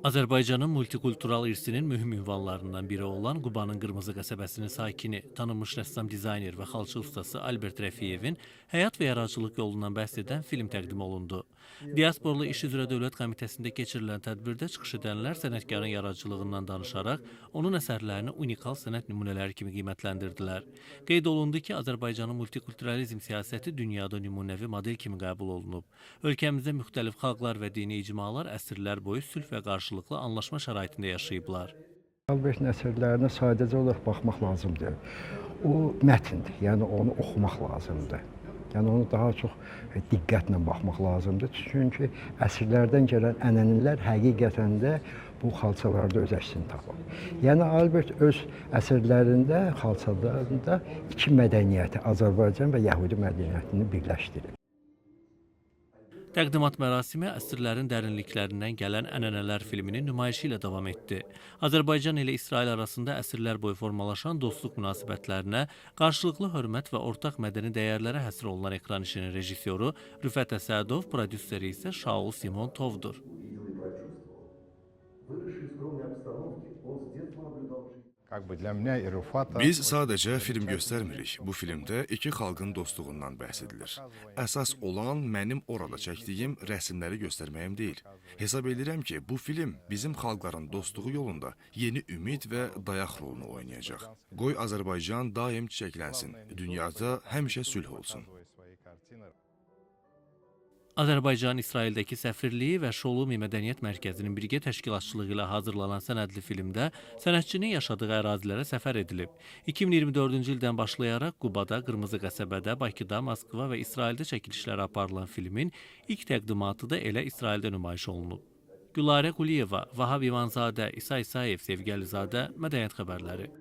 Azərbaycanın multikultural irsinin mühüm ünvanlarından biri olan Qubanın Qırmızı qəsəbəsinin sakini, tanınmış rəssam, dizayner və xalça ustası Albert Rəfiyevin həyat və yaradıcılıq yolundan bəhs edən film təqdim olundu. Diasporlu İş üzrə Dövlət Komitəsində keçirilən tədbirdə çıxış edənlər sənətkarın yaradıcılığından danışaraq, onun əsərlərini unikal sənət nümunələri kimi qiymətləndirdilər. Qeyd olundu ki, Azərbaycanın multikulturalizm siyasəti dünyada nümunəvi model kimi qəbul olunub. Ölkəmizdə müxtəlif xalqlar və dini icmalar əsrlər boyu sülh və qarşılıqlı anlaşma şəraitində yaşayıblar. Albertin əsərlərinə sadəcə olaraq baxmaq lazımdır. O mətndir, yəni onu oxumaq lazımdır. Yəni onu daha çox diqqətlə baxmaq lazımdır. Çünki əsrlərdən gələn ənənələr həqiqətən də bu xalçalarda öz əksini tapır. Yəni Albert öz əsərlərində, xalçalarında iki mədəniyyəti, Azərbaycan və Yəhudi mədəniyyətini birləşdirir. Təqdimat mərasimi əsrlərin dərinliklərindən gələn ənənələr filminin nümayişi ilə davam etdi. Azərbaycan ilə İsrail arasında əsrlər boyu formalaşan dostluq münasibətlərinə, qarşılıqlı hörmət və ortaq mədəni dəyərlərə həsr olunan ekran işinin rejissoru Rüfət Əsədov, prodüseri isə Şaul Simon Tovdur. Biz sadəcə film göstərmirik. Bu filmdə iki xalqın dostluğundan bəhs edilir. Əsas olan mənim orada çəkdiyim rəsmləri göstərməyim deyil. Hesab edirəm ki, bu film bizim xalqların dostluğu yolunda yeni ümid və dayaq rolunu oynayacaq. Qoy Azərbaycan daim çiçəklənsin, dünyada həmişə sülh olsun. Azərbaycan İsraildəki səfirliyi və Şolumi Mədəniyyət Mərkəzinin birgə təşkilatçılığı ilə hazırlanan sənədli filmdə sənətçinin yaşadığı ərazilərə səfər edilib. 2024-cü ildən başlayaraq Qubada, Qırmızı qəsəbədə, Bakıda, Moskva və İsraildə çəkilişləri aparılan filmin ilk təqdimatı da elə İsraildə nümayiş olunub. Gülarə Quliyeva, Vahab İvanzadə, İsa İsayev, Sevgi Əlizadə, Mədəniyyət xəbərləri.